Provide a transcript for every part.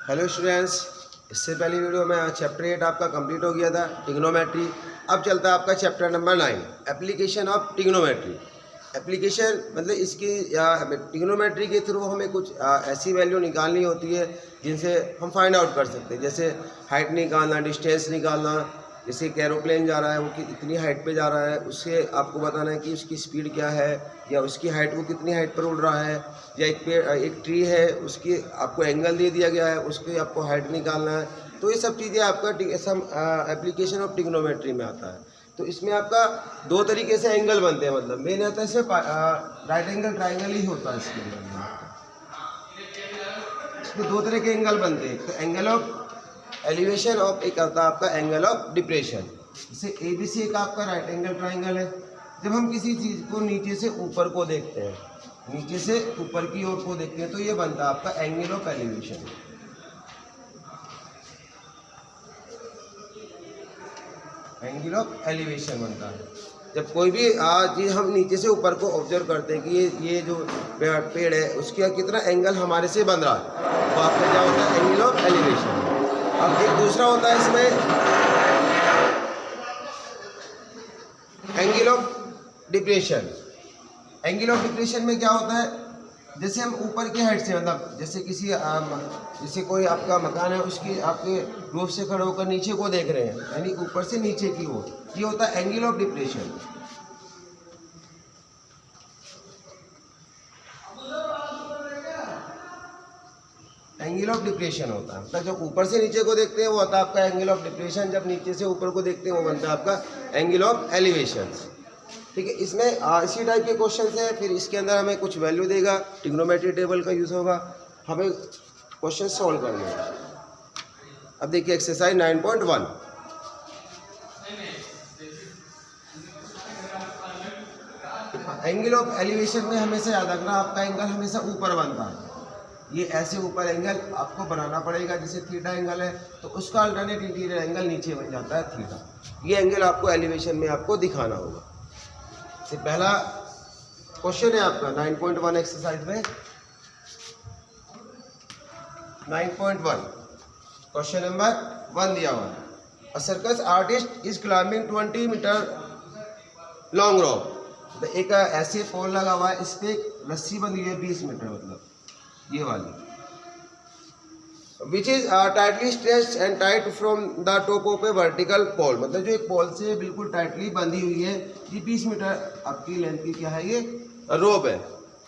Hello students, इससे पहली video में चैप्टर 8 आपका कंप्लीट हो गया था, ट्रिग्नोमेट्री। अब चलता है आपका chapter number 9, application of trigonometry. Application मतलब इसकी ट्रिग्नोमेट्री के थ्रू हमें कुछ ऐसी वैल्यू निकालनी होती है जिनसे हम फाइंड आउट कर सकते हैं, जैसे हाइट निकालना, डिस्टेंस निकालना। जैसे एक एरोप्लेन जा रहा है, वो कितनी हाइट पे जा रहा है, उससे आपको बताना है कि उसकी स्पीड क्या है, या उसकी हाइट, वो कितनी हाइट पर उड़ रहा है। या एक ट्री है, उसकी आपको एंगल दे दिया गया है, उसकी आपको हाइट निकालना है। तो ये सब चीज़ें आपका एप्लीकेशन ऑफ ट्रिग्नोमेट्री में आता है। तो इसमें आपका दो तरीके से एंगल बनते हैं, मतलब मेन होता है इसमें राइट एंगल ट्राइंगल ही होता है इसके अंदर। इसमें दो तरह के एंगल बनते हैं, तो एंगल ऑफ एलिवेशन ऑफ, एक आता है आपका एंगल ऑफ डिप्रेशन। जैसे ABC एक आपका राइट एंगल ट्राइंगल है। जब हम किसी चीज़ को नीचे से ऊपर को देखते हैं, नीचे से ऊपर की ओर को देखते हैं, तो ये बनता है आपका angle of elevation. Angle of elevation बनता है जब कोई भी चीज़ हम नीचे से ऊपर को ऑब्जर्व करते हैं कि ये जो पेड़ है उसका कितना एंगल हमारे से बन रहा है, तो आपका क्या होता है, एंगल ऑफ एलिवेशन। अब एक दूसरा होता है इसमें angle of depression. Angle of depression में क्या होता है, जैसे हम ऊपर की हाइट से, मतलब जैसे कोई आपका मकान है, उसकी आपके रूफ से खड़े होकर नीचे को देख रहे हैं, यानी ऊपर से नीचे की ओर, ये होता है angle of depression. Angle of depression होता है, मतलब जब ऊपर से नीचे को देखते हैं वो होता है आपका एंगल ऑफ डिप्रेशन, जब नीचे से ऊपर को देखते हैं वो बनता है आपका एंगल ऑफ एलिवेशन। ठीक है, इसमें इसी टाइप के क्वेश्चन हैं। फिर इसके अंदर हमें कुछ वैल्यू देगा, ट्रिग्नोमेट्री टेबल का यूज़ होगा, हमें क्वेश्चन सॉल्व करने हैं। अब देखिए एक्सरसाइज 9.1। एंगल ऑफ एलिवेशन में हमेशा याद रखना, आपका एंगल हमेशा ऊपर बनता है। ये ऐसे ऊपर एंगल आपको बनाना पड़ेगा, जैसे थीटा एंगल है तो उसका अल्टरनेट इंटीरियर एंगल नीचे बन जाता है थीटा। ये एंगल आपको एलिवेशन में आपको दिखाना होगा। से पहला क्वेश्चन है आपका 9.1 एक्सरसाइज में। 9.1 क्वेश्चन नंबर 1 दिया हुआ है। A circus artist is climbing 20 metre long rope. एक ऐसे पोल लगा हुआ है, इस पे एक रस्सी बंधी हुई है 20 मीटर, मतलब ये वाली, which is tightly stretched and tight from the top of a vertical pole. मतलब जो एक पोल से बिल्कुल टाइटली बंधी हुई है, ये 20 मीटर आपकी लेंथ की क्या है, ये रोप है।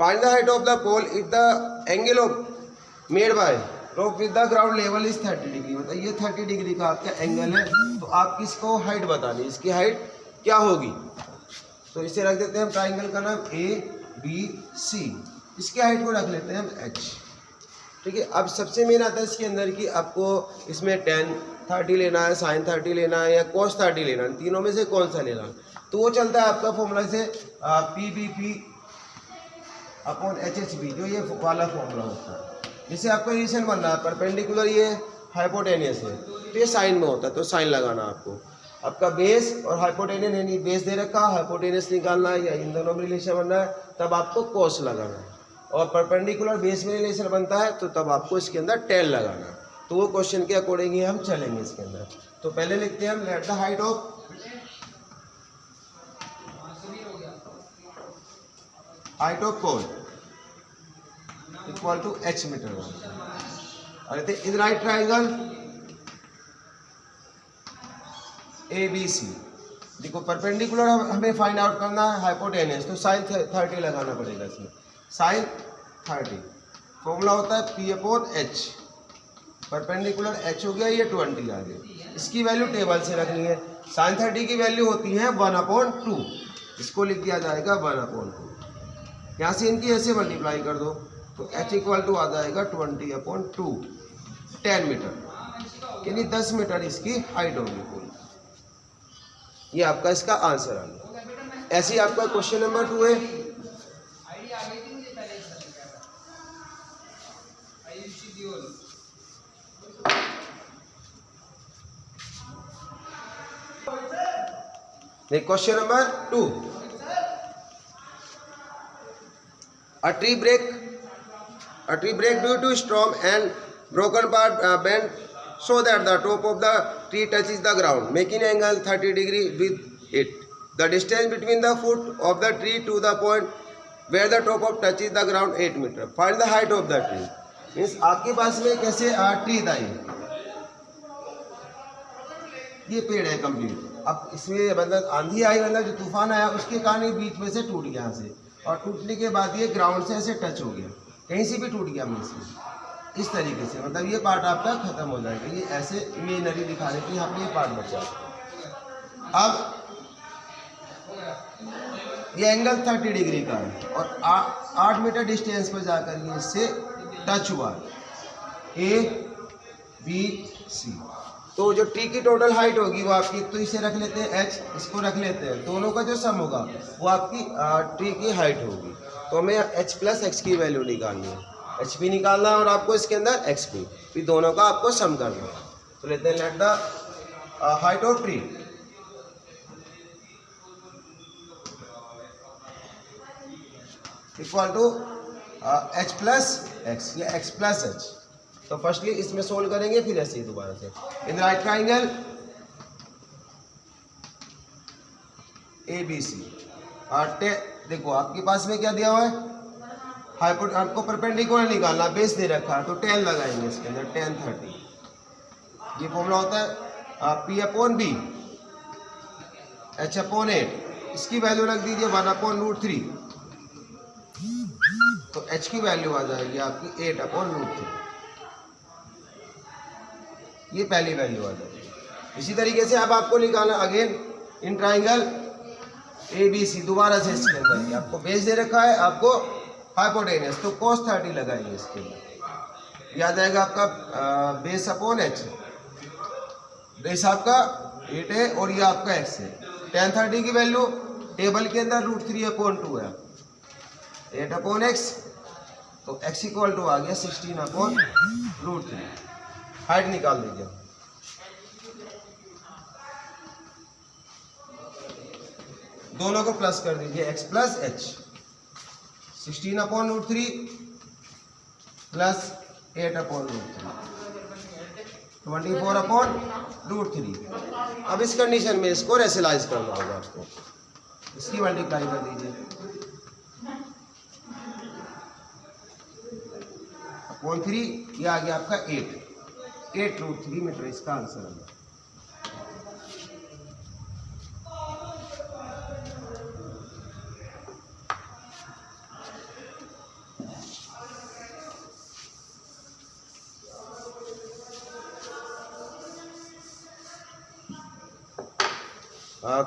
Find the height of the pole if the angle of made by rope with the ground level is 30 degree. मतलब ये 30 डिग्री का आपका एंगल है, तो आप किसको हाइट बतानी, इसकी हाइट क्या होगी। तो इसे रख देते हैं हम ट्राइंगल का नाम ABC, इसकी हाइट को रख लेते हैं हम H। ठीक है, अब सबसे मेन आता है इसके अंदर कि आपको इसमें tan 30 लेना है, sin 30 लेना है, या cos 30 लेना है, तीनों में से कौन सा लेना है। तो वो चलता है आपका फॉर्मूला से PBP अपॉन HHB, जो ये वाला फॉर्मूला होता है। जैसे आपका रिलेशन बन रहा है परपेंडिकुलर, ये हाइपोटेनियस है, तो ये साइन में होता है, तो साइन लगाना आपको। आपका बेस और हाइपोटेनियस, यानी बेस दे रखा, हाइपोटेनियस निकालना है, या इन दोनों में रिलेशन बनना है, तब आपको कोस लगाना है। और परपेंडिकुलर बेस में रिलेशन बनता है, तो तब आपको इसके अंदर टेन लगाना है। तो वो क्वेश्चन के अकॉर्डिंग ही हम चलेंगे इसके अंदर। तो पहले लिखते हैं हम, let the height of pole equal to H metre. और इन राइट ट्राइंगल ABC। देखो परपेंडिकुलर हमें फाइंड आउट करना है, हाइपोटेनियस, तो साइन 30 लगाना पड़ेगा इसमें, साइन 30। फॉर्मूला होता है P upon H। Perpendicular H हो गया, ये 20 आ गया। इसकी वैल्यू टेबल से रखनी है। साइन 30 की वैल्यू होती है 1/2, इसको लिख दिया जाएगा 1/2। यहाँ से इनकी ऐसे मल्टीप्लाई कर दो, तो H इक्वल टू आ जाएगा 20/2, 10 मीटर, यानी 10 मीटर इसकी हाइट होगी पूरी। ये आपका इसका आंसर आ गया। ऐसे ही आपका क्वेश्चन नंबर 2 है। Question number 2, a tree break due to storm and broken part bent so that the top of the tree touches the ground, making angle 30 degree with it. The distance between the foot of the tree to the point where the top of touches the ground 8 meter. Find the height of the tree. Means आपके पास में कैसे tree था ये पेड़ है complete. अब इसमें मतलब आंधी आई, मतलब जो तूफान आया उसके कारण बीच में से टूट गया यहाँ से, और टूटने के बाद ये ग्राउंड से ऐसे टच हो गया, कहीं से भी टूट गया मीन्स इस तरीके से, मतलब ये पार्ट आपका खत्म हो जाएगा। ये ऐसे इमेजनरी दिखा रहे कि यहाँ पे ये पार्ट बचा। अब ये एंगल 30 डिग्री का है और 8 मीटर डिस्टेंस पर जाकर ये इससे टच हुआ ए बी सी। तो जो ट्री की टोटल हाइट होगी वो आपकी, तो इसे रख लेते हैं h, इसको रख लेते हैं, दोनों का जो सम होगा वो आपकी ट्री की हाइट होगी। तो हमें h प्लस एक्स की वैल्यू निकालनी है, एच भी निकालना है और आपको इसके अंदर एक्स भी, फिर दोनों का आपको सम करना है। तो लेते हैं let the height of tree equal to H plus X या एक्स प्लस एच। तो फर्स्टली इसमें सोल्व करेंगे, फिर ऐसे ही दोबारा से in right triangle A B C. देखो आपके पास में क्या दिया हुआ है, हाइपोट आपको परपेंडिकुलर निकालना, बेस दे रखा है तो 10 लगाएंगे इसके अंदर, 10 30। ये फॉर्मूला होता है P upon B H upon 8। इसकी वैल्यू रख दीजिए 1 अपॉन रूट 3, तो h की वैल्यू आ जाएगी आपकी 8 अपॉन रूट 3। ये पहली वैल्यू आ जाएगी। इसी तरीके से अब आपको निकालना again in triangle A B C, दोबारा से इसके अंदर आपको बेस दे रखा है, आपको हाइपोटेनस, तो cos 30 लगाएंगे इसके अंदर। ये आ जाएगा आपका बेस अपॉन एच, बेस आपका 8 है और ये आपका x है। tan 30 की वैल्यू टेबल के अंदर रूट 3 अपॉन 2 है, 8 अपॉन एक्स, तो x इक्वल टू आ गया 16 अपॉन रूट 3। हाइट निकाल दीजिए। दोनों को प्लस कर दीजिए, x plus H, 16 upon root 3 plus 8 upon root 3, 24 upon root 3। अब इस कंडीशन में इसको रेशनलाइज करना होगा आपको, इसकी मल्टीप्लाई कर दीजिए अपॉन 3, ये आ गया आपका 8 रूट 3 मीटर, इसका आंसर है।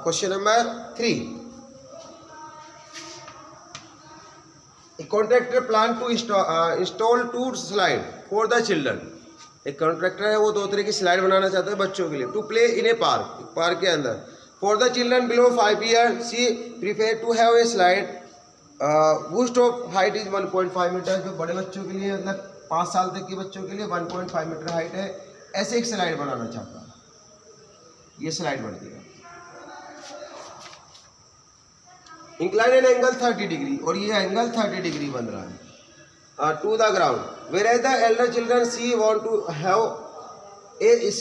Question number 3, a contractor plan to install 2 slide for the children। एक कॉन्ट्रैक्टर है, वो 2 तरह की स्लाइड बनाना चाहता है बच्चों के लिए, to play in a park के अंदर। For the children below 5 year she prefer to have a slide whose top height is 1.5 metre. जो बड़े बच्चों के लिए मतलब 5 साल तक के बच्चों के लिए 1.5 मीटर हाइट है, ऐसे एक स्लाइड बनाना चाहता है। ये स्लाइड बनती है इंक्लाइन एन एंगल 30 डिग्री, और ये एंगल 30 डिग्री बन रहा है to the ground, whereas the elder children she want to have a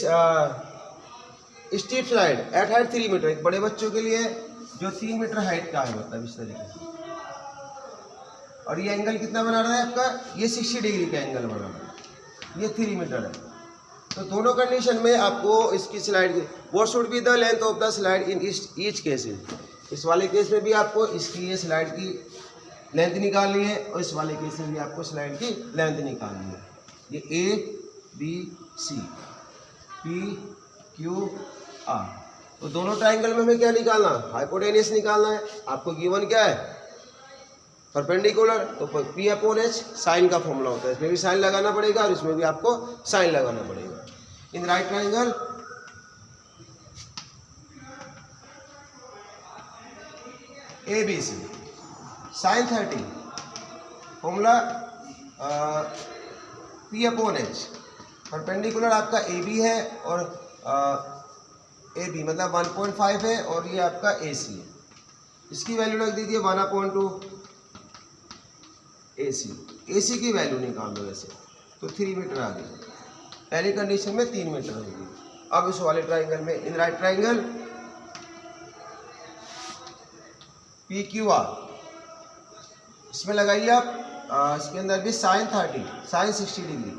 steep slide at height 3 metre. एक बड़े बच्चों के लिए जो 3 मीटर हाइट का है, मतलब इस तरीके से। और ये एंगल कितना बना रहा है आपका, ये 60 डिग्री का एंगल बना रहा है, ये 3 मीटर है। तो दोनों कंडीशन में आपको इसकी slide, what should be the length of the slide in each cases. इस वाले केस में भी आपको इसकी ये स्लाइड की लेंथ निकालनी है, और इस वाले केस में भी आपको स्लाइड की लेंथ निकालनी है। ये A B C P Q R, तो दोनों ट्राइंगल में हमें क्या निकालना, हाइपोटेनस निकालना है। आपको गिवन क्या है, परपेंडिकुलर, तो पी अपॉन एच साइन का फॉर्मूला होता है, इसमें भी साइन लगाना पड़ेगा और इसमें भी आपको साइन लगाना पड़ेगा। In right triangle A B C sine 30 formula P upon H, perpendicular आपका ए बी है और ए बी मतलब 1.5 है, और ये आपका ए सी है। इसकी वैल्यू रख दीजिए 1/2 ए सी की वैल्यू निकाल दो वैसे, तो 3 मीटर आ गई। पहली कंडीशन में 3 मीटर होगी। अब इस वाले ट्राइंगल में, in right triangle P Q R, इसमें लगाइए आप इसके अंदर भी sine 30, sine 60 degree.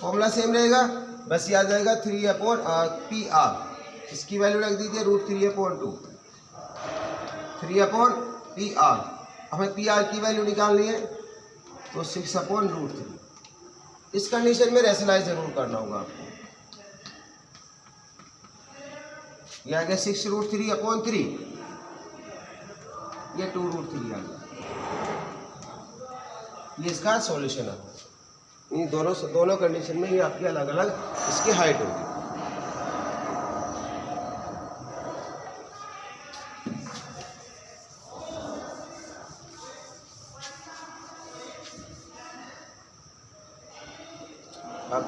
Formula same रहेगा, बस याद रहेगा 3/PR। इसकी वैल्यू रख दीजिए √3/2, 3/PR। हमें PR की वैल्यू निकालनी है तो 6/√3। इस कंडीशन में रेशनलाइज जरूर करना होगा आपको। यह आ गया 6√3/3, ये 2√3 आ गया। ये इसका सॉल्यूशन है। इन दोनों कंडीशन में ये आपकी अलग अलग इसकी हाइट होगी।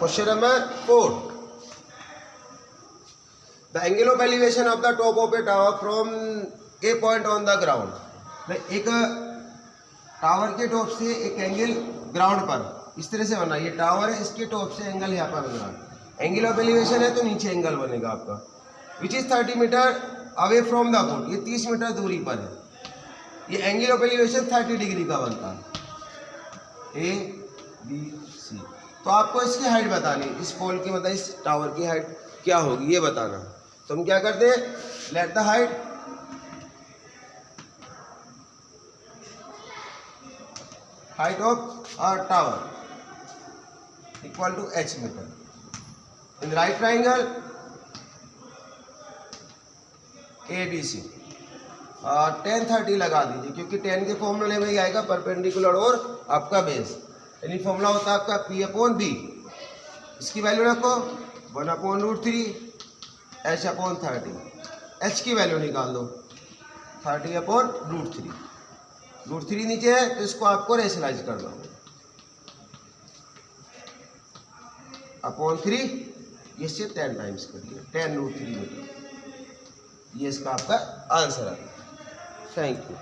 Question number 4, the angle of elevation of the top of A tower from A point on the ground. एक टावर के टॉप से एक एंगल ग्राउंड पर इस तरह से बना, ये टावर है, इसके टॉप से एंगल यहाँ पर बन रहा है। एंगल ऑफ एलिवेशन है तो नीचे एंगल बनेगा आपका, which is 30 metre away from the pole, ये 30 मीटर दूरी पर है। ये एंगल ऑफ एलिवेशन 30 डिग्री का बनता है, ABC। तो आपको इसकी हाइट बतानी, इस पोल की मतलब इस टावर की हाइट क्या होगी ये बताना। तो हम क्या करते हैं, let the height of our tower equal to h metre. In right triangle ABC 10 30 लगा दीजिए, क्योंकि 10 के फॉर्मूले में ही आएगा परपेंडिकुलर और आपका बेस। यानी फॉर्मूला होता है आपका P/B। इसकी वैल्यू रखो 1/√3 h/30। h की वैल्यू निकाल दो 30/√3। √3 नीचे है तो इसको आपको रेशनलाइज करना होगा। (3) इससे 10 टाइम्स करिए, 10√3 मीटर। ये इसका आपका आंसर है। Thank you.